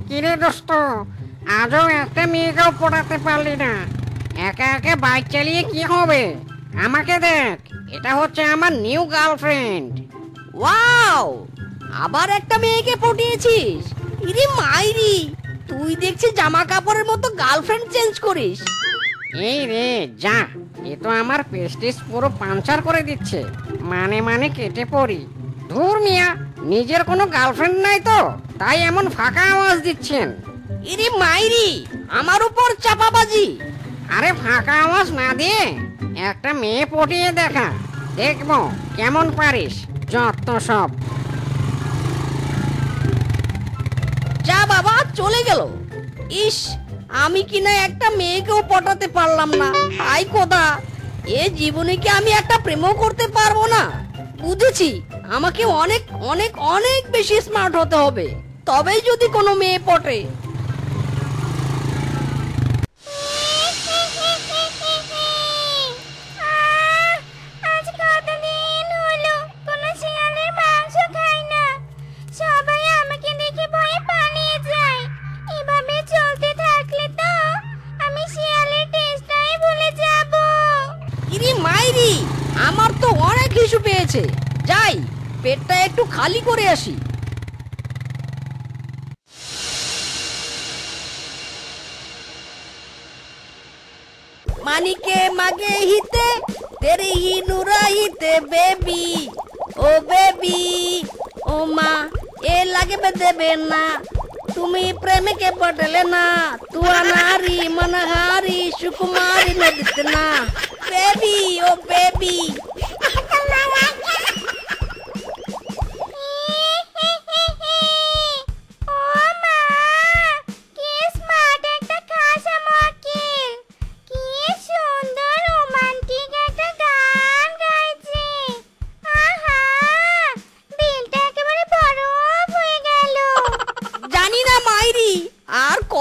কিরে দোস্ত, আজও একটা মেয়েকেও পড়াতে পারলি না। একা একা বাইক চালিয়ে কি হবে? আমাকে দেখ, এটা হচ্ছে আমার নিউ গার্লফ্রেন্ড। ওয়াও, আবার একটা মেয়েকে পটিয়েছিস? ইরে মাইরি, তুই দেখছি জামা কাপড়ের মতো গার্লফ্রেন্ড চেঞ্জ করিস। এই রে যা, এ তো আমার পেস্টিস পুরো পাঞ্চার করে দিচ্ছে। মানে কেটে পড়ি। ধুর মিয়া, নিজের কোনো গার্লফ্রেন্ড নাই তো, তাই এমন ফাঁকা আওয়াজ দিচ্ছেন। ইরে মাইরি, আমার উপর চাপাবাজি। আরে ফাঁকা আওয়াজ না দিয়ে একটা মেয়ে পটিয়ে দেখা, দেখবো কেমন পারিস। যত সব। যা বাবা, চলে গেল। ইস, আমি কিনা একটা মেয়েকেও পটাতে পারলাম না। আই কোদা, এ জীবনে কি আমি একটা প্রেমও করতে পারবো না? বুঝেছি, আমাকে অনেক অনেক অনেক বেশি স্মার্ট হতে হবে, তবেই যদি কোনো মেয়ে পটে। আমার তো অনেক হিসু পেয়েছে, যাই পেটটা একটু খালি করে আসি। মানিকে মাগে হিতে তেরি হি নুরা হিতে বেবি, ও বেবি, ও মা এ লাগে দেবে না, তুমি প্রেমকে পটলে না, তুয়া নারী মনহারি সুকুমারী নদিতে না, বেবি ও বেবি।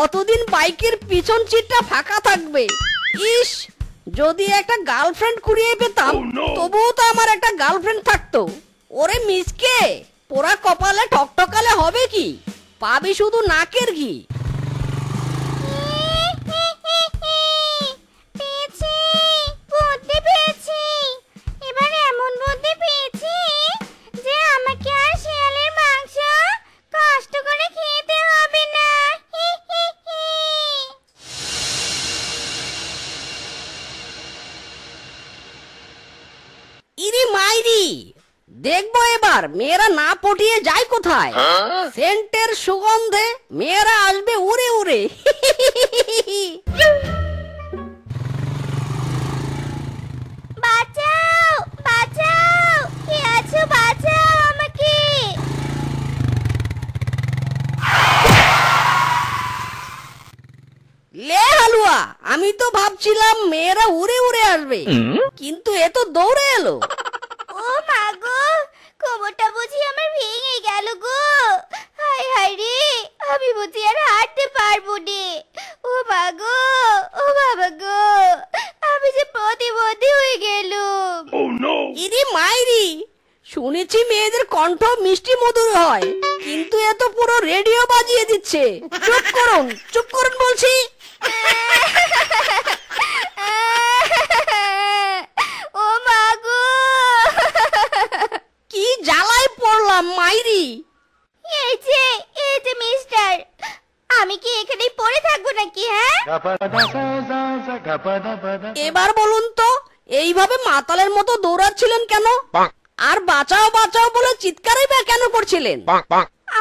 কতদিন বাইকের পিছন সিটটা ফাঁকা থাকবে? ইস, যদি একটা গার্লফ্রেন্ড কুড়িয়ে পেতাম, তবুও তো আমার একটা গার্লফ্রেন্ড থাকতো। ওরে মিসকে, পোড়া কপালে ঠকঠকালে হবে কি? পাবি শুধু নাকের ঘি। দেখবো এবার মেয়েরা না পটিয়ে যায় কোথায়। সেন্টের সুগন্ধে মেয়েরা আসবে উড়ে উড়ে। বাঁচাও, বাঁচাও, কে আছো, বাঁচাও আমাকে। লে হালুয়া, আমি তো ভাবছিলাম মেয়েরা উড়ে উড়ে আসবে, কিন্তু এ তো দৌড়ে এলো। ও মা গো, কোমরটা বুঝি আমার ভেঙে গেল গো। হায় হায় রে, আমি বুঝি আর হাঁটতে পারবো নে। ও মা গো, ও বাবা গো, আমি যে প্রতিবন্ধী হয়ে গেলুম। ইরে মাইরি, শুনেছি মেয়েদের কণ্ঠ মিষ্টি মধুর হয়, কিন্তু এ তো পুরো রেডিও বাজিয়ে দিচ্ছে। চুপ করুন, চুপ করুন বলছি। ও মা গো, কি জ্বালায় পড়লাম মাইরি। এই যে মিস্টার, আমি কি এখানেই পড়ে থাকবো নাকি? হ্যাঁ, এবার বলুন তো, এইভাবে মাতালের মতো দৌড়াচ্ছিলেন কেন? আর বাঁচাও বাঁচাও বলে চিৎকারই বা কেন করছিলেন?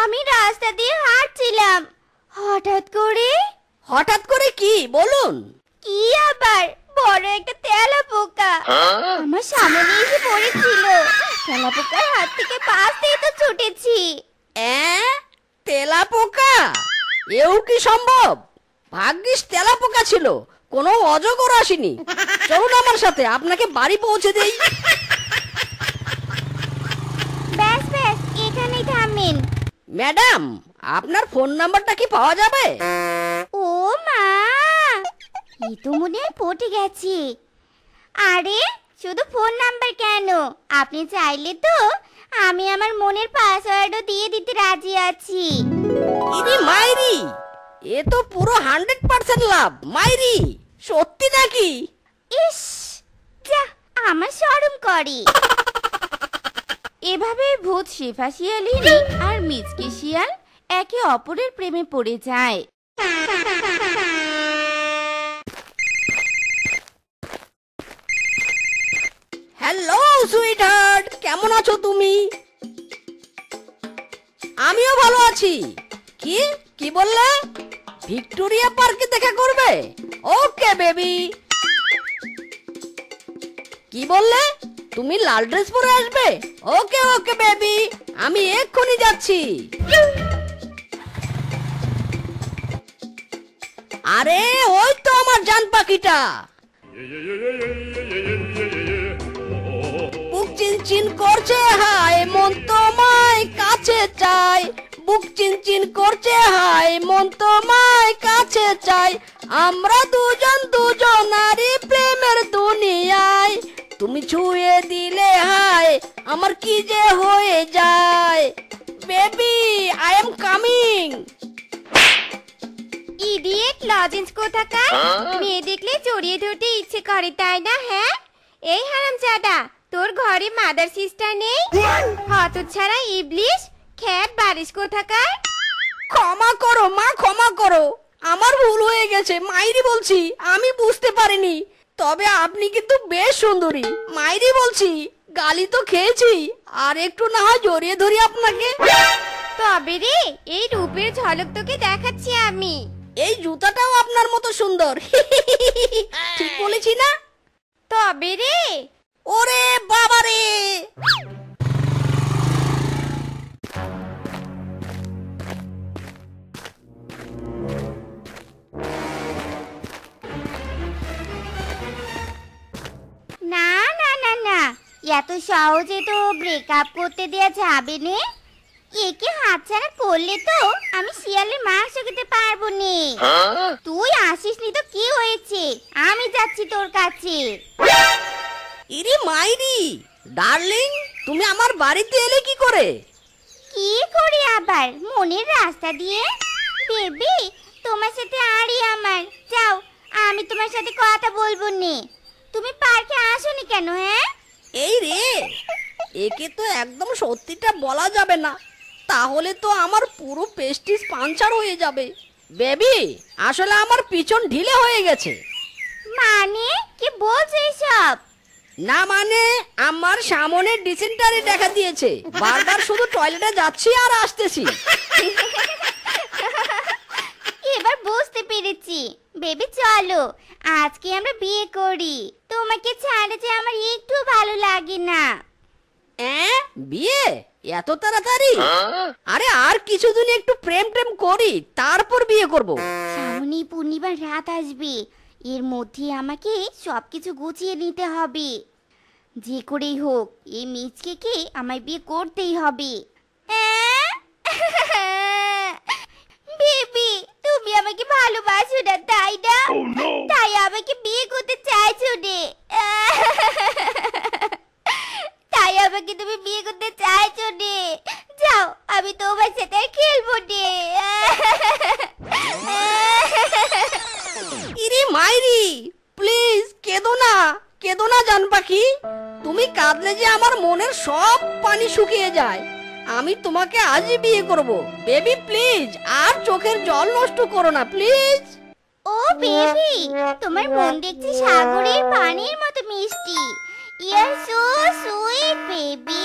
আমি রাস্তা দিয়ে হাঁটছিলাম, হঠাৎ করে কি বলুন? কি আবার বড় একটা তেলা পোকা আমার সামনে এসে পড়েছিল। তেলা পোকার হাত থেকে বাঁচতেই তো ছুটেছি। তেলা পোকা? এও কি সম্ভব? ভাগ্যিস তেলা পোকা ছিল, কোনো অজগর আসেনি। চলুন আমার সাথে, আপনাকে বাড়ি পৌঁছে দেই। ব্যাস ব্যাস, এখানেই থামেন। ম্যাডাম, আপনার ফোন নাম্বারটা কি পাওয়া যাবে? ও মা, এই তো মনে হয় পটে গেছে। আরে শুধু ফোন নাম্বার কেন, আপনি চাইলে তো আমি আমার মনের পাসওয়ার্ডও দিয়ে দিতে রাজি আছি। ইরি মাইরি, এ তো পুরো 100% লাভ। মাইরি, সত্যি নাকি? ইস, যা, আমার শরম করে। এভাবে ভূত শেফা শিয়ালিনী আর মিচকে শিয়াল একে অপরের প্রেমে পড়ে যায়। হ্যালো সুইটহার্ট, কেমন আছো তুমি? আমিও ভালো আছি। কি কি বললে? ভিক্টোরিয়া পার্কে দেখা করবে? Okay baby. কি বললে? তুমি লাল ড্রেস পরে আসবে? ওকে ওকে বেবি, আমি এক্ষুনি যাচ্ছি। আরে ওই তো আমার জান পাখিটা। বুক চিনচিন করছে, হায় মন তোমায় কাছে চাই। বুক চিনচিন করছে, হায় মন তোমায় কাছে চাই। আমরা দুজন দুজনারই প্রেমের দুনিয়ায়। তুমি ছুঁয়ে দিলে হায় আমার কি যে হয়ে যায়। Baby, I am coming. Idiot lozenges কোথাকার, মেয়ে দেখলে জড়িয়ে ধরতে ইচ্ছে করে তাই না? হ্যাঁ, এই হারামজাদা, তোর ঘরে মাদার সিস্টার নেই? হতচ্ছাড়া ইবলিশ, খ্যাত বারিশ কোথাকার। ক্ষমা করো মা, ক্ষমা করো, আমার ভুল হয়ে গেছে। মাইরি বলছি, আমি বুঝতে পারিনি। তবে আপনি কিন্তু বেশ সুন্দরী। মাইরি বলছি, গালি তো খেয়েছি, আর একটু না হয় জড়িয়ে ধরি আপনাকে। তবে রে, এই রূপের ঝলক তোকে দেখাচ্ছি আমি। এই জুতাটাও আপনার মতো সুন্দর। ঠিক বলেছি না? তবে রে, ওরে বাবা রে। না না না না, এত সহজে তো ব্রেকআপ করতে দেয়া যাবে না। একে হাতছাড়া করলে তো আমি শিয়ালের মাংস খেতে পারবো না। তুই আসিস নি তো কি হয়েছে, আমি যাচ্ছি তোর কাছে। ইরি মাইরি, ডার্লিং, তুমি আমার বাড়িতে এলে কি করে? কি করে আবার, মনের রাস্তা দিয়ে। বেবি, তোমার সাথে আরই আমার। যাও, আমি তোমার সাথে কথা বলবো নে। তুমি পার্কে আসোনি কেন? হ্যাঁ, এই রে, একে তো একদম সত্যিটা বলা যাবে না, তাহলে তো আমার পুরো পেস্টিস পাঞ্চার হয়ে যাবে। বেবি, আসলে আমার পিছন ঢিলে হয়ে গেছে। মানে কি বলছো এসব? না মানে, আমার সামনে ডিসেন্টারি দেখা দিয়েছে। বারবার শুধু টয়লেটে যাচ্ছি আর আসতেছি। এবার বুঝতে পেরেছি। বেবি চলো, আজকে আমরা বিয়ে করি। তোমাকে ছাড়া যে আমার একটু ভালো লাগে না। বিয়ে এত তাড়াতাড়ি? আরে আর কিছুদিন একটু প্রেম টেম করি, তারপর বিয়ে করব। সামনে পূর্ণিমার রাত আসবে, এর মধ্যে আমাকে সবকিছু গুছিয়ে নিতে হবে। যে করেই হোক এই মিচকে আমায় বিয়ে করতেই হবে। বেবি, তুমি আমাকে ভালোবাসো না তাই না? তাই আমাকে বিয়ে করতে চাইছো নে? তাই আমাকে তুমি বিয়ে করতে চাইছো নে? যাও, আমি তোমার সাথে আর খেলবো নে। ইরে মাইরি, প্লিজ কেঁদো না, কেঁদো না জান পাখি। তুমি কাঁদলে যে আমার মনের সব পানি শুকিয়ে যায়। আমি তোমাকে আজই বিয়ে করব। বেবি প্লিজ, আর চোখের জল নষ্ট করো না প্লিজ। ও বেবি, তোমার মন দেখছি সাগরের পানির মতো মিষ্টি। You are so sweet baby.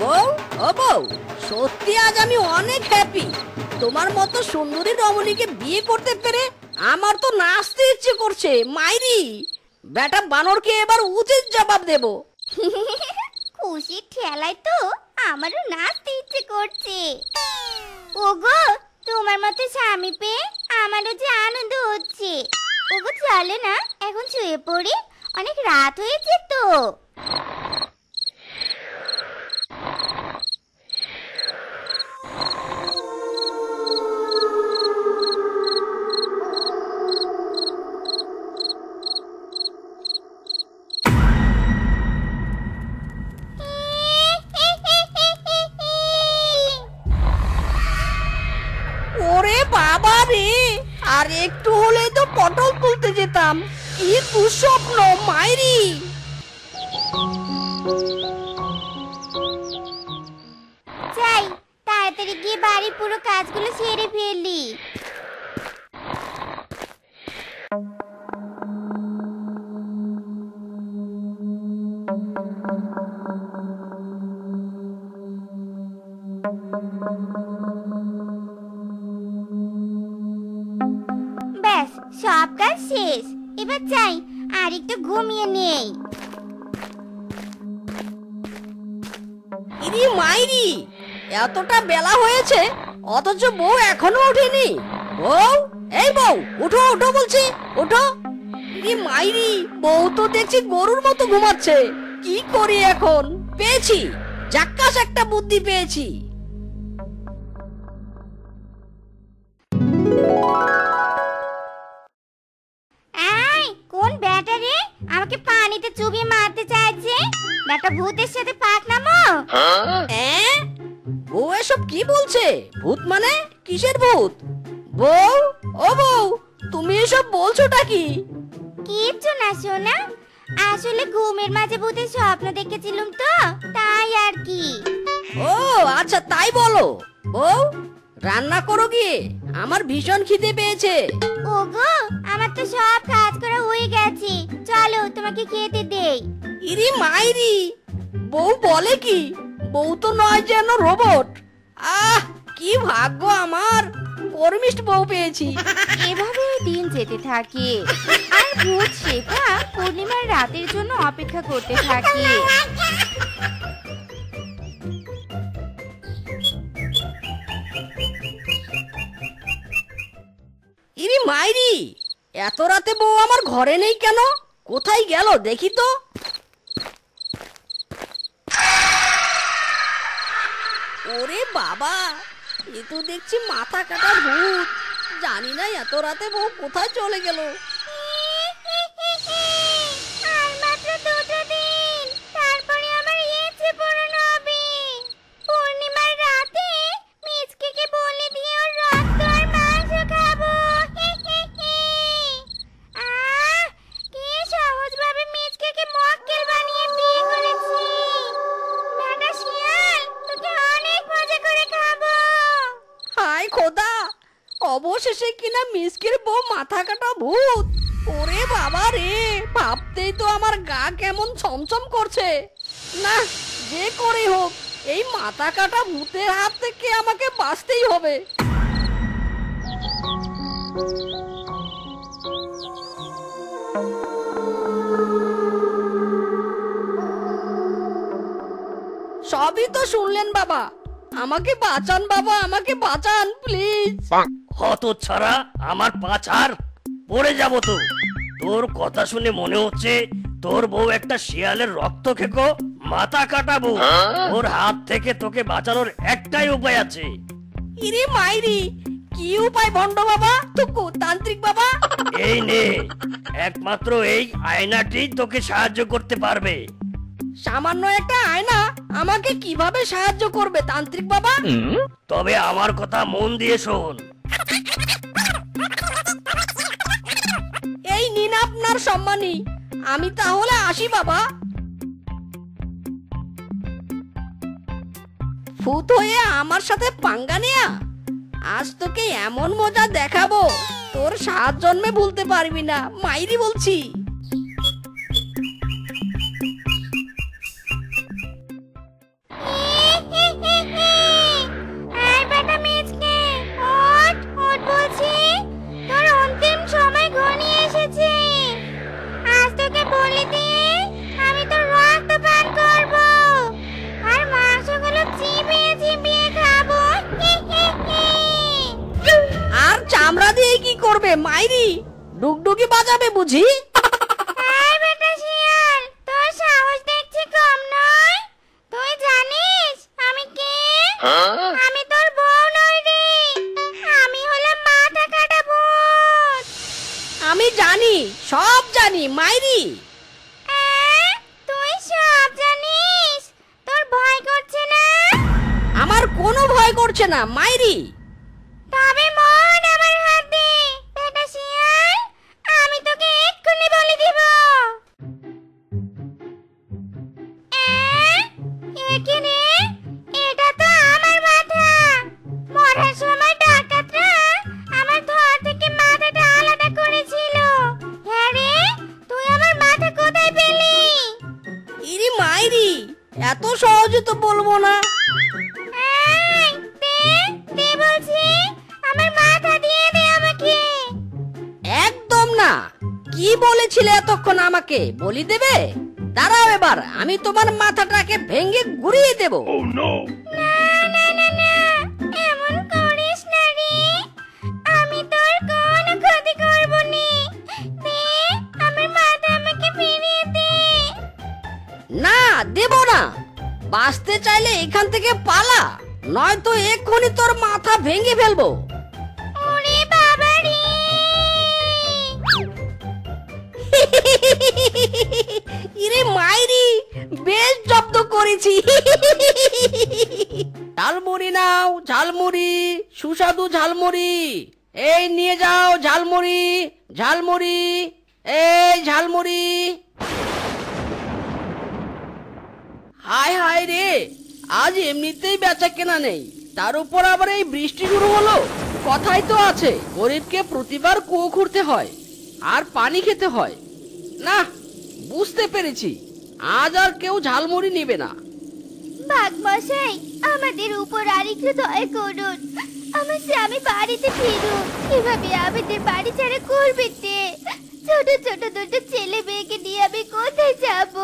বউ, ও বউ, সত্যি আজ আমি অনেক হ্যাপি। তোমার মতো সুন্দরী রমণীকে বিয়ে করতে পেরে আমার তো নাচতে ইচ্ছে করছে। মাইরি, বেটা বানরকে এবার উচিত জবাব দেব। খুশির ঠেলায় তো আমারও নাচতে ইচ্ছে করছে। ওগো, তোমার মতো স্বামী পেয়ে আমারও যে আনন্দ হচ্ছে। ওগো চলো না, এখন শুয়ে পড়ি, অনেক রাত হয়েছে তো। রে, আর একটু হলেই তো পটল তুলতে যেতাম। কি দুঃস্বপ্ন মাইরি। যাই তাড়াতাড়ি গিয়ে বাড়ির পুরো কাজগুলো সেরে ফেললি। ব্যাস সব কাজ শেষ, এবার যাই আর একটু ঘুমিয়ে নেই। ইরি মাইরি, এতটা বেলা হয়েছে অথচ বউ এখনো ওঠেনি। বউ, এই বউ, উঠো উঠো বলছি, উঠো। ইরি মাইরি, বউ তো দেখছি গরুর মতো ঘুমাচ্ছে। কি করি এখন? পেয়েছি, জাক্কাস একটা বুদ্ধি পেয়েছি। এই কোন ব্যাটা রে আমাকে পানিতে চুবিয়ে মারতে চাইছে? ব্যাটা ভূতের সাথে পাক নামো। ও এসব কি বলছে? ভূত মানে কিসের ভূত? বউ, ও বউ, তুমি এসব বলছোটা কি? কিচ্ছু না সোনা, আসলে ঘুমের মাঝে ভূতের স্বপ্ন দেখেছিলাম তো, তাই আর কি। ও আচ্ছা, তাই বলো। বউ, রান্না করো গিয়ে, আমার ভীষণ খিদে পেয়েছে। ওগো, আমার তো সব কাজ করা হয়ে গেছে, চলো তোমাকে খেতে দেই। ইরি মাইরি, বউ বলে কি? বউ তো নয় যেন রোবট। কি ভাগ্য আমার, কর্মিষ্ঠ বউ পেয়েছি। এভাবে দিন যেতে থাকে আর ভূত শেখা পূর্ণিমার রাতের জন্য অপেক্ষা করতে থাকে। ইরি মাইরি, এত রাতে বউ আমার ঘরে নেই কেন? কোথায় গেল দেখি তো। ওরে বাবা, এ তো দেখছি মাথা কাটা ভূত। জানি না এত রাতে বউ কোথায় চলে গেল। আর মাত্র 2টা দিন, তারপরে আমার ইচ্ছে পূরণ হবে। পূর্ণিমার রাতে মিচকেকে বলে দিয়ে ওর রক্ত আর মাংস খাবো। কি সহজভাবে মিচকেকে মক্কেল বানিয়ে বিয়ে করেছি। বেটা শিয়াল, তোকে অনেক মজা করে খাবো। হায় খোদা, অবশেষে কিনা মিসকির বউ মাথা কাটা ভূত। ওরে বাবা রে, ভাবতেই তো আমার গা কেমন ছমছম করছে। না, যে করে হোক এই মাথা কাটা ভূতের হাত থেকে আমাকে বাঁচতেই হবে। সবই তো শুনলেন বাবা, আমাকে বাঁচান বাবা, আমাকে বাঁচান প্লিজ। হতচ্ছাড়া, আমার পাছার পড়ে যাব তো। তোর কথা শুনে মনে হচ্ছে তোর বউ একটা শিয়ালের রক্ত খেকো মাথা কাটা বউ। ওর হাত থেকে তোকে বাঁচানোর একটাই উপায় আছে। ইরে মাইরি, কি উপায় ভণ্ড বাবা, তো তান্ত্রিক বাবা? এই নে, একমাত্র এই আয়নাটি তোকে সাহায্য করতে পারবে। সামান্য একটা আয়না আমাকে কিভাবে সাহায্য করবে তান্ত্রিক বাবা? তবে আমার কথা মন দিয়ে শোন। এই নিন আপনার সম্মানী, আমি তাহলে আসি বাবা। ভূত হয়ে আমার সাথে পাঙ্গা নেয়া, আজ তোকে এমন মজা দেখাবো তোর 7 জন্মে ভুলতে পারবি না, মাইরি বলছি। এই বেটা মিচকে, ওঠ ওঠ বলছি, তোর অন্তিম সময় ঘনিয়ে এসেছে। আজ তোকে বলে দিয়ে আমি তোর রক্ত পান করব আর মাংসগুলো চিবিয়ে চিবিয়ে খাবো। আর চামড়া দিয়ে কি করবে মাইরি? ডুগডুগি বাজাবে বুঝি? এই বেটা শিয়াল, তোর সাহস দেখছি কম নয়। তুই জানিস আমি কে? আমি তোর বউ নই রে, আমি হলাম মাথা কাটা ভূত। আমি জানি, সব জানি মাইরি। তুই সব জানিস? তোর ভয় করছে না? আমার কোনো ভয় করছে না মাইরি। তবে মন আমার হাত কি বলেছিলে এতক্ষণ আমাকে বলি দেবে? দাঁড়াও, এবার আমি তোমার মাথাটাকে ভেঙে গুড়িয়ে দেব। না না না না, এমন করিস না রে, আমি তোর কোনো ক্ষতি করব নি। দে আমার মাথা, আমাকে ফিরিয়ে দে। না, দেব না। বাঁচতে চাইলে এখান থেকে পালা, নয়তো এক্ষুনি তোর মাথা ভেঙে ফেলবো। ওরে বাবা রে! ইরে মাইরি, বেশ জব্দ করেছি। ঝালমুড়ি নাও, ঝালমুড়ি, সুস্বাদু ঝালমুড়ি। এই নিয়ে যাও ঝালমুড়ি, ঝালমুড়ি, এই ঝালমুড়ি। হায় হায় রে, আজ এমনিতেই বেচা কেনা নেই, তার উপর আবার এই বৃষ্টি শুরু হলো। কথাই তো আছে, গরিবকে প্রতিবার কুয়ো খুঁড়তে হয় আর পানি খেতে হয়। না, বুঝতে পেরেছি, আজ আর কেউ ঝালমুড়ি নেবে না। বাঘমশাই, আমাদের উপর আরেকটু দয়া করুন। আমার স্বামী বাড়িতে ফিরুন, এভাবে আমাদের বাড়ি ছাড়া করবে তে। ছোট ছোট দুটো ছেলে মেয়েকে নিয়ে আমি কোথায় যাব?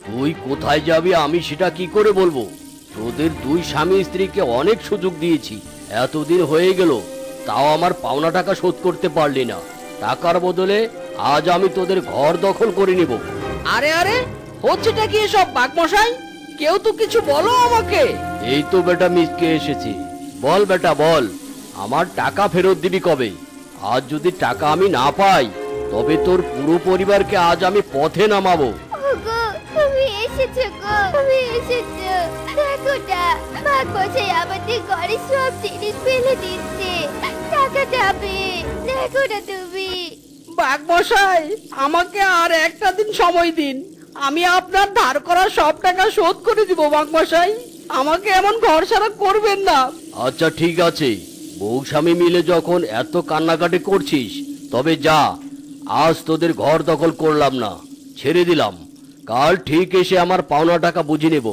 তুই কোথায় যাবি আমি সেটা কি করে বলবো? তোদের দুই স্বামী স্ত্রীকে অনেক সুযোগ দিয়েছি, এতদিন হয়ে গেল, তাও আমার পাওনা টাকা শোধ করতে পারলি না। টাকার বদলে আজ আমি তোদের ঘর দখল করে নিব। আরে আরে, হচ্ছেটা কি এসব বাঘমশাই? কেউ তো কিছু বলো আমাকে। এই তো বেটা মিসকে এসেছি, বল বেটা বল, আমার টাকা ফেরত দিবি কবে? আজ যদি টাকা আমি না পাই, তবে তোর পুরো পরিবারকে আজ আমি পথে নামাবো। ওগো, তুমি এসেছো গো, তুমি এসেছো। দেখো না, বাঘমশাই আমাদের ঘরে সব জিনিস ফেলে দিচ্ছে, টাকা যাবে। দেখো না তুমি। বাঘমশাই, আমাকে আর একটা দিন সময় দিন, আমি আপনার ধার করা সব টাকা শোধ করে দিব। বাঘমশাই, আমাকে এমন ঘরছাড়া করবেন না। আচ্ছা ঠিক আছে, বউ স্বামী মিলে যখন এত কান্নাকাটি করছিস, তবে যা, আজ তোদের ঘর দখল করলাম না, ছেড়ে দিলাম। কাল ঠিক এসে আমার পাওনা টাকা বুঝে নেব।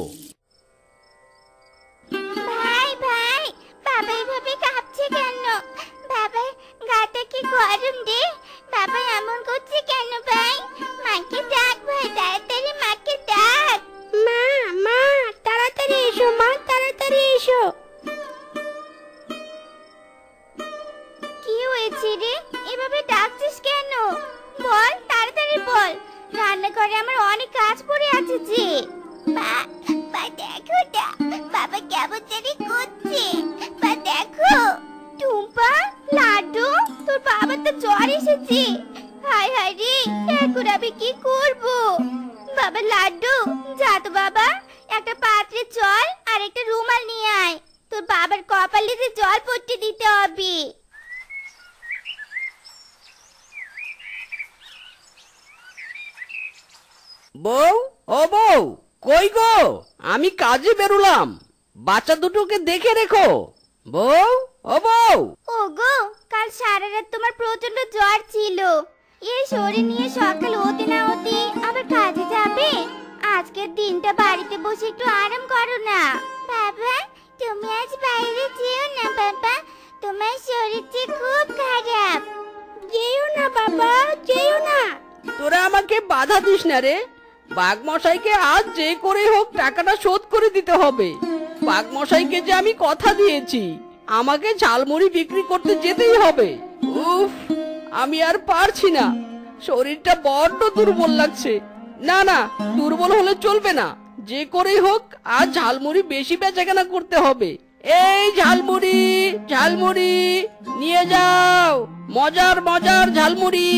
ভাই ভাই, বাবা এভাবে কাঁপছে কেন? বাবা গাটা কি গরম রে? বাবা এমন করছে কেন ভাই? মাকে ডাক ভাই, তাড়াতাড়ি মাকে ডাক। মা মা, তাড়াতাড়ি এসো মা, তাড়াতাড়ি এসো। কি হয়েছে রে? এভাবে ডাকছিস কেন? বল, তাড়াতাড়ি বল। রান্নাঘরে আমার অনেক কাজ পড়ে আছে যে। মা, মা দেখো না, বাবা কেমন জানি করছে। মা দেখো। টুম্পা, লাড্ডু, তোর বাবার তো জ্বর এসেছে। হায় হায় রে, এখন আমি কি করব? বাবা লাড্ডু, যা তো বাবা, একটা পাত্রে জল আর একটা রুমাল নিয়ে আয়, তোর বাবার কপালে যে জল পড়তে দিতে হবে। বউ, ও বউ, কই গো? আমি কাজে বেরোলাম, বাচ্চা দুটোকে দেখে রেখো। বউ, ও বউ। ওগো, কাল সারা রাত তোমার প্রচন্ড জ্বর ছিল, এই শরীর নিয়ে সকাল হতে না হতে আবার কাজে যাবে? আজকের দিনটা বাড়িতে বসে একটু আরাম করো না। বাবা, তুমি আজ বাইরে যেও না বাবা, তোমার শরীর যে খুব খারাপ। যেও না বাবা, যেও না। তোরা আমাকে বাধা দিস না রে। বাঘমশাইকে আজ যে করে হোক টাকাটা শোধ করে দিতে হবে। বাঘমশাইকে যে আমি কথা দিয়েছি, আমাকে ঝালমুড়ি বিক্রি করতে যেতেই হবে। উফ, আমি আর পারছি না, শরীরটা বড্ড দুর্বল লাগছে। না না, দুর্বল হলে চলবে না, যে করেই হোক আজ ঝালমুড়ি বেশি বেচাকেনা করতে হবে। এই ঝালমুড়ি, ঝালমুড়ি নিয়ে যাও, মজার মজার ঝালমুড়ি।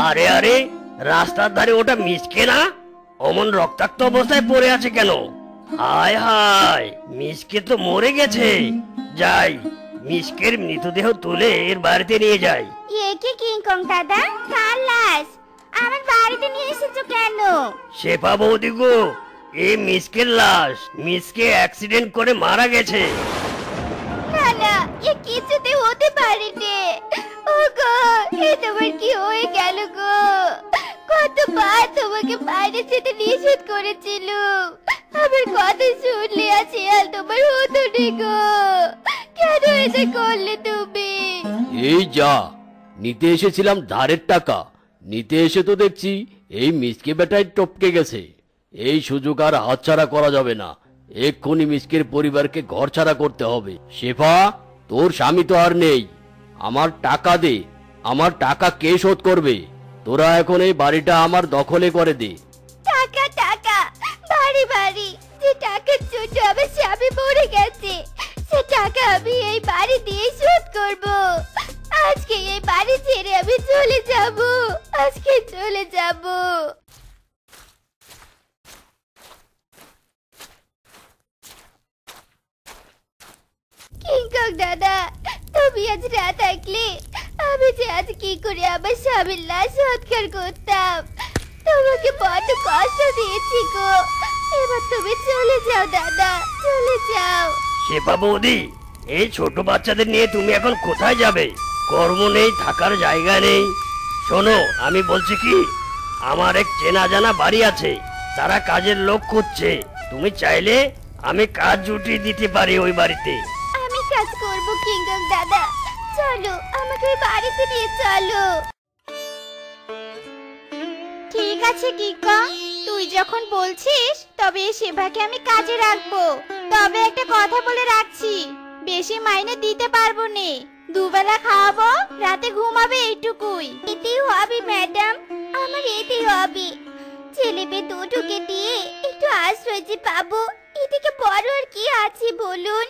আরে আরে, রাস্তার ধারে ওটা মিসকে না? অমন রক্তাক্ত অবস্থায় পড়ে আছে কেন? হায় হায়, মিসকে তো মরে গেছে। যাই, মিসকের মৃতদেহ তুলে এর বাড়িতে নিয়ে যাই। এ কি কিংকং দাদা, কার লাশ আমার বাড়িতে নিয়ে এসেছো কেন? শেফা বৌদি গো, এই মিসকের লাশ, মিসকে অ্যাক্সিডেন্ট করে মারা গেছে। না না, এ কিছুতে হতে পারে নে। ওগো, এ তোমার কি হয়ে গেল গো? কতবার তোমাকে বাইরে যেতে নিষেধ করেছিল, আবার কত রে গো, কেন এটা করলে তুমি? এই যা, নিতে এসেছিলাম ধারের টাকা, নিতে এসে তো দেখছি এই মিসকে বেটায় টপকে গেছে। এই সুযোগ আর হাতছাড়া করা যাবে না, এক্ষুনি মিসকের পরিবারকে ঘর ছাড়া করতে হবে। শেফা, তোর স্বামী তো আর নেই, আমার টাকা দে, আমার টাকা কে শোধ করবে? তোরা এখন এই বাড়িটা আমার দখলে করে দে। টাকা টাকা, বাড়ি বাড়ি, যে টাকার জন্য আমার স্বামী মরে গেছে সে টাকা আমি এই বাড়ি দিয়ে শোধ করব। আজকে এই বাড়ি ছেড়ে আমি চলে যাব, আজকে চলে যাব। কিংকং দাদা, তুমি আজ না থাকলে আমি যে আজ কি করে আমার স্বামীর লাশ সৎকার করতাম। তোমাকে বড্ড কষ্ট দিয়েছি গো, এবার তুমি চলে যাও দাদা, চলে যাও। শেফা বৌদি, এই ছোট বাচ্চাদের নিয়ে তুমি এখন কোথায় যাবে? কর্ম নেই, থাকার জায়গা নেই। শোনো, আমি বলছি কি, আমার এক চেনা জানা বাড়ি আছে, তারা কাজের লোক খুঁজছে। তুমি চাইলে আমি কাজ জুটিয়ে দিতে পারি ওই বাড়িতে। আমি কাজ করব কিংকং দাদা, চলো আমাকে ওই বাড়িতে নিয়ে চলো। ঠিক আছে কিংকং, তুই যখন বলছিস তবে এই সেবাকে আমি কাজে রাখবো। তবে একটা কথা বলে রাখছি, বেশি মাইনে দিতে পারবো নে, দুবেলা খাওয়াবো, রাতে ঘুমাবে, এইটুকুই। এতেই হবে ম্যাডাম, আমার এতেই হবে। ছেলে মেয়ে দুটোকে দিয়ে একটু আশ্রয় যে পাবো, এদিকে বড় আর কি আছে বলুন?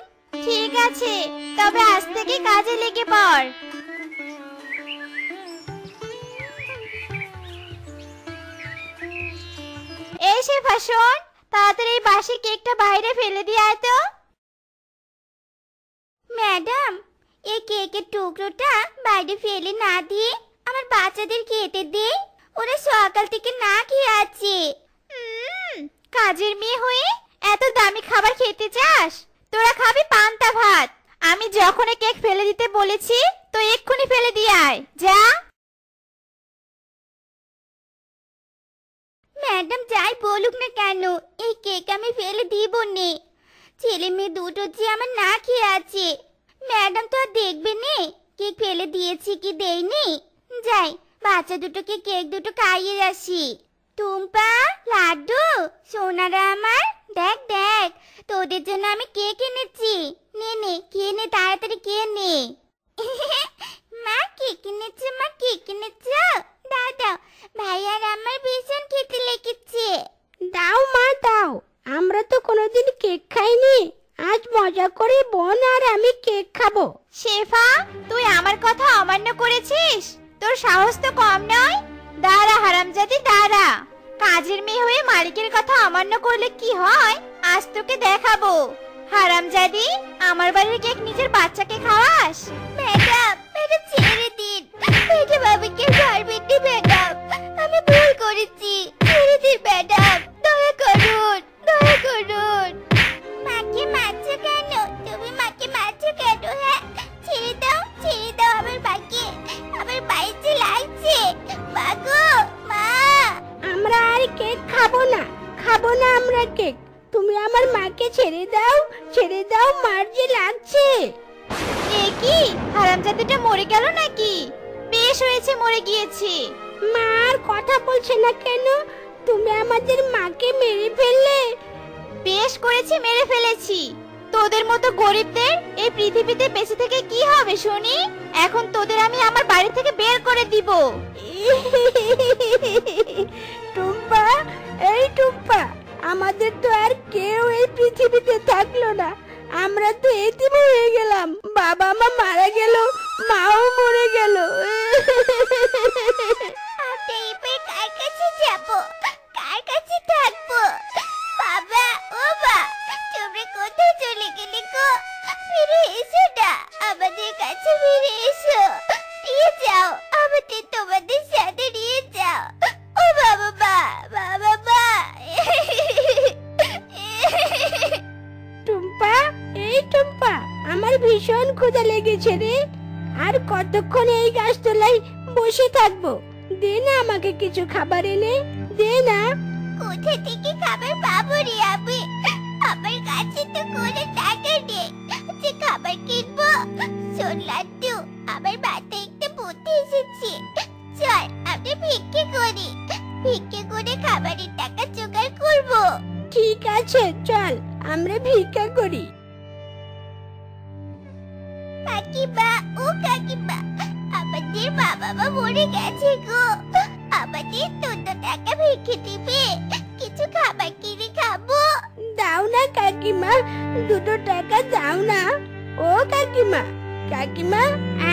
ঠিক আছে, তবে আজ থেকে কাজে লেগে পড়। এই শেফা শোন, তাড়াতাড়ি এই বাসি কেকটা বাইরে ফেলে দিয়ে আয় তো। ম্যাডাম, এই কেকের টুকরোটা বাইরে ফেলে না দিয়ে আমার বাচ্চাদের খেতে দে, ওরা সকাল থেকে না খেয়ে আছে। কাজের মেয়ে হয়ে এত দামি খাবার খেতে চাস? তোরা খাবি পান্তা ভাত। আমি যখন কেক ফেলে দিতে বলেছি তো এক্ষুনি ফেলে দিয়ে আয়, যা। ম্যাডাম যাই বলুক না কেন, এই কেক আমি ফেলে দিব নে। ছেলে মেয়ে দুটো যে আমার না খেয়ে আছে, ম্যাডাম তো আর দেখবে নে কেক ফেলে দিয়েছি কি দেইনি। যাই, বাচ্চা দুটোকে কেক দুটো খাইয়ে আসি। টুম্পা, লাড্ডু, সোনারা আমার, দেখ দেখ তোদের জন্য আমি কেক এনেছি। নে নে, খেয়ে নে, তাড়াতাড়ি খেয়ে নে। মা কেক এনেছে, মা কেক এনেছে, দাও দাও, ভাই আর আমার ভীষণ খেতে লেগেছে। দাও মা দাও, আমরা তো কোনোদিন কেক খাইনি, আজ মজা করে বোন আর আমি কেক খাবো। শেফা, তুই আমার কথা অমান্য করেছিস? তোর সাহস তো কম নয়। দাঁড়া হারামজাদি, দাঁড়া। কাজের মেয়ে হয়ে মালিকের কথা অমান্য করলে কি হয় আজ তোকে দেখাবো। হারামজাদি, আমার বাড়ির কেক নিজের বাচ্চাকে খাওয়াস? ম্যাডাম, এটা ছেড়ে দিন, এটা বাবাকে ছাড়বেন না ম্যাডাম, আমি ভুল করেছি, ছেড়ে দিন ম্যাডাম, দয়া করুন, দয়া করুন। মাকে মারছো কেন? তুমি মাকে মারছো কেন? হ্যাঁ, ছেড়ে দাও, ছেড়ে দাও আমার মাকে, আমার বাইরে লাগছে। মা গো, মা। আমরা আর কেক খাবো না, খাবো না আমরা কেক। তুমি আমার মাকে ছেড়ে দাও, ছেড়ে দাও, মার যে লাগছে। এ কি, হারামজাদিটা মরে গেল নাকি? বেশ হয়েছে মরে গিয়েছে। মা আর কথা বলছে না কেন? তুমি আমাদের মাকে মেরে ফেললে। বেশ করেছি, মেরে ফেলেছি। তোদের মতো গরিবদের এই পৃথিবীতে বেঁচে থেকে কি হবে শুনি? এখন তোদের আমি আমার বাড়ি থেকে বের করে দিব। টুম্পা, এই টুম্পা, আমাদের তো আর কেউ এই পৃথিবীতে থাকলো না, আমরা তো এতিম হয়ে গেলাম। বাবা মা মারা গেল, মাও মরে গেল। আমরা এবার কার কাছে যাব, কার কাছে থাকবো? বাবা, ও মা, তোমরা কোথায় চলে গেলে গো? ফিরে এসো না, আমাদের কাছে ফিরে এসো, নিয়ে যাও আমাদের, তোমাদের সাথে নিয়ে যাও। ও বাবা মা, বাবা মা। টুম্পা, এই টুম্পা, আমার ভীষণ ক্ষুধা লেগেছে রে। আর কতক্ষণ এই গাছতলায় বসে থাকবো? দে না আমাকে কিছু খাবার এনে, দে না। কোথা থেকে খাবার পাবো রে আমি? আমার কাছে তো কোনো টাকা নেই। ঠিক আছে, চল আমরা ভিক্ষা করি। কাকিমা, ও কাকিমা, আমাদের বাবা মা মরে গেছে গো। আমাদের 2 টাকা ভিক্ষে দিবে, কিছু খাবার কিনে খাবো। দাও না কাকিমা, 2 টাকা দাও না। ও কাকিমা, কাকিমা।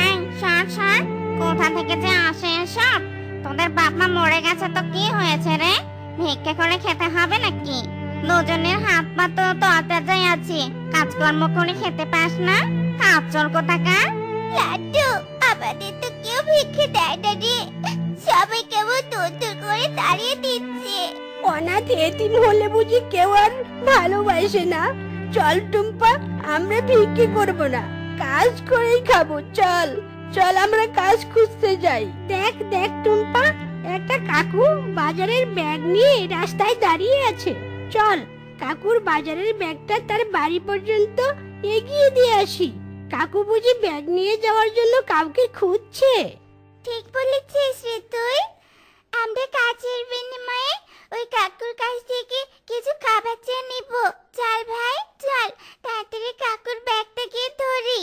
এই সর সর, কোথা থেকে যে আসে এসব? তোদের বাপ মা মরে গেছে তো কি হয়েছে রে? ভিক্ষা করে খেতে হবে নাকি? দুজনের হাত পা তো তরতাজাই আছে, কাজকর্ম করে খেতে পাস না? কাজল কোথাকার? লাড্ডু, আমাদের তো কেউ ভিক্ষে দেয় না রে, সবাই কেমন দূর করে তাড়িয়ে দিচ্ছে। অনাথ এতিম হলে বুঝি কেউ আর ভালোবাসে না? চল টুম্পা, আমরা ভিক্ষে করব না, কাজ করেই খাবো। চল চল আমরা কাজ খুঁজতে যাই। দেখ দেখ টুম্পা, একটা কাকু বাজারের ব্যাগ নিয়ে রাস্তায় দাঁড়িয়ে আছে। চল কাকুর বাজারের ব্যাগটা তার বাড়ি পর্যন্ত এগিয়ে দিয়ে আসি। কাকু বুঝি ব্যাগ নিয়ে যাওয়ার জন্য কাউকে খুঁজছে। ঠিক বলেছিস রে তুই। আমরা কাজের বিনিময়ে ওই কাকুর কাছ থেকে কিছু খাবার চেয়ে নিব। চল ভাই চল, তাড়াতাড়ি কাকুর ব্যাগটা গিয়ে ধরি।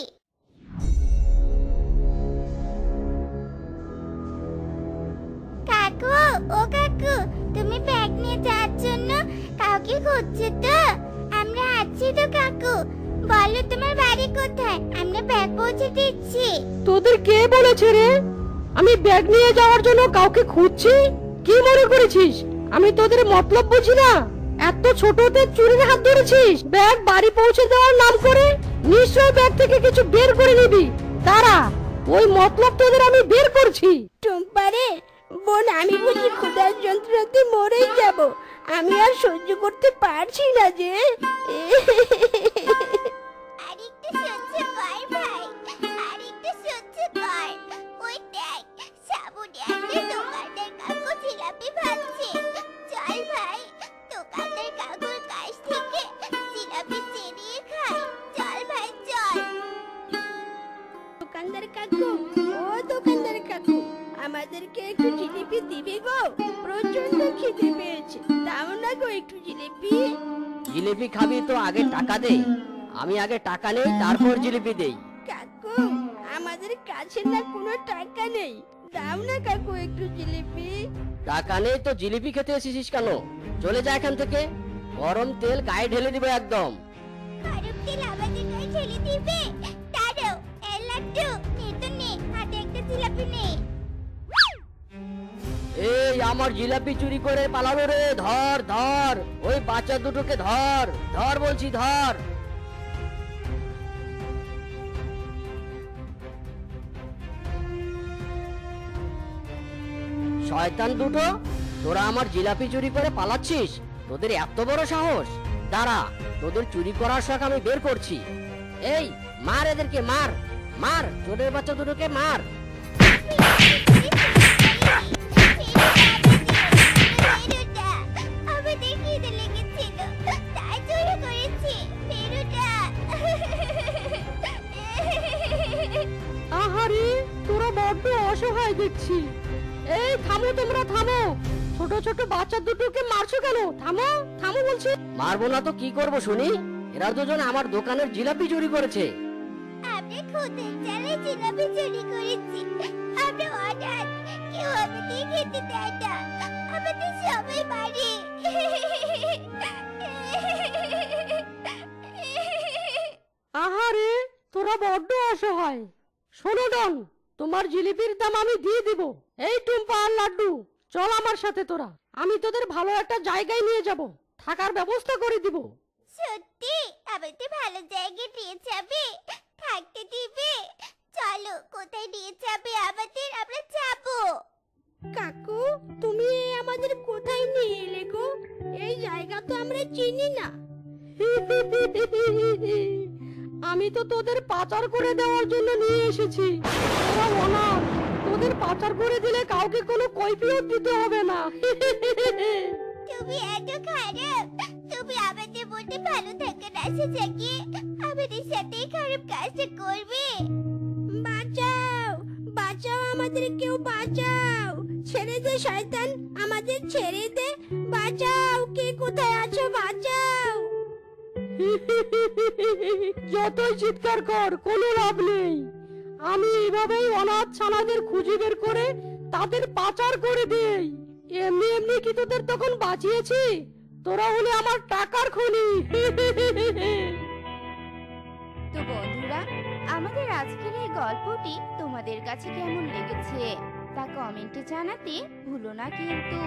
কাকু, ও কাকু, তুমি ব্যাগ নিয়ে যাওয়ার জন্য কাউকে খুঁজছো তো? আমরা আছি তো কাকু, বলো তোমার বাড়ি কোথায়, আমরা ব্যাগ পৌঁছে দিচ্ছি। তোদের কে বলেছে রে আমি ব্যাগ নিয়ে যাওয়ার জন্য কাউকে খুঁজছি? কি মনে করেছিস আমি তোদের মতলব বুঝি না? এত ছোটতে চুরির হাত ধরেছিস, ব্যাগ বাড়ি পৌঁছে দেওয়ার নাম করে নিশ্চয় ব্যাগ থেকে কিছু বের করে নিবি। দাঁড়া, ওই মতলব তোদের আমি বের করছি। টুম্পারে বোন, আমি বুঝি ক্ষুধার যন্ত্রণাতে মরেই যাব, আমি আর সহ্য করতে পারছি না যে। আরেকটু সহ্য কর ভাই, আরেকটু সহ্য কর। ওই দেখ, সামনে একটা দোকানদার কাকু জিলাপি ভাজছে। চল ভাই, দোকানদার কাকুর কাছ থেকে জিলাপি চিনিয়ে খাই। চল ভাই চল। দোকানদার কাকু, ও দোকানদার কাকু, আমাদেরকে একটু জিলিপি দিবে গো? প্রচন্ড খিদে পেয়েছে, দাও না গো একটু জিলিপি। জিলিপি খাবি তো আগে টাকা দে। আমি আগে টাকা নেই, তারপর জিলিপি দেই। কাকু, আমাদের কাছে না কোনো টাকা নেই, দাও না কাকু একটু জিলিপি। টাকা নেই তো জিলিপি খেতে এসেছিস কেন? চলে যা এখান থেকে, গরম তেল গায়ে ঢেলে দিবে একদম। গরম তেল আমাদের গায়ে ঢেলে দিবে? দাঁড়াও, এই লাড্ডু, নে তো নে, হাতে একটা জিলাপি নে। এই আমার জিলাপি চুরি করে পালালো রে, ধর ধর, ওই বাচ্চা দুটোকে ধর, ধর বলছি ধর। শয়তান দুটো, তোরা আমার জিলাপি চুরি করে পালাচ্ছিস? তোদের এত বড় সাহস! দাঁড়া, তোদের চুরি করার শখ আমি বের করছি। এই মার এদেরকে, মার মার, চোরের বাচ্চা দুটোকে মার। আমাদের খিদে লেগেছিল, তাই চুরি করেছি। ফেরুটা। আহারে, তোরা বড্ড অসহায় দেখছি। এই থামো, তোমরা থামো, ছোট ছোট বাচ্চা দুটোকে মারছো কেন? থামো থামো বলছি। মারবো না তো কি করব শুনি? এরা দুজন আমার দোকানের জিলাপি চুরি করেছে। আমরা খুদের জ্বালায় জিলাপি চুরি করেছি। আমরা অনাথ, কেউ আমাদের খেতে দেয় না, আমাদের সবাই মারে। আহারে, তোরা বড্ড অসহায়। শোনো ডন, তোমার জিলিপির দাম আমি দিয়ে দিব। এই টুম্পা আর লাড্ডু, চল আমার সাথে তোরা, আমি তোদের ভালো একটা জায়গায় নিয়ে যাব, থাকার ব্যবস্থা করে দিব। সত্যি আমাদের ভালো জায়গায় নিয়ে যাবে, থাকতে দিবে? চলো, কোথায় নিয়ে যাবে আমাদের, আমরা যাবো। কাকু, তুমি আমাদের কোথায় নিয়ে এলে গো? এই জায়গা তো আমরা চিনি না। আমি তো তোদের পাচার করে দেওয়ার জন্য নিয়ে এসেছি। তোরা অনাথ, তোদের পাচার করে দিলে কাউকে কোনো কৈফিয়ত দিতে হবে না। তুমি এত খারাপ, তুমি আমাদের মধ্যে ভালো থাকার আশা জাগিয়ে আমাদের সাথে খারাপ কাজটা করবে? বাঁচাও বাঁচাও, আমাদের কেউ বাঁচাও, ছেড়ে দে শয়তান, আমাদের ছেড়ে দে, বাঁচাও, কে কোথায় আছো, বাঁচাও। যতই চিৎকার কর কোনো লাভ নেই। আমি এইভাবেই অনাথ ছানাদের খুঁজে বের করে তাদের পাচার করে দেই। এমনি এমনি কি তোদের তখন বাঁচিয়েছি? তোরা হলে আমার টাকার খনি। তো বন্ধুরা, আমাদের আজকের এই গল্পটি তোমাদের কাছে কেমন লেগেছে তা কমেন্টে জানাতে ভুলো না কিন্তু।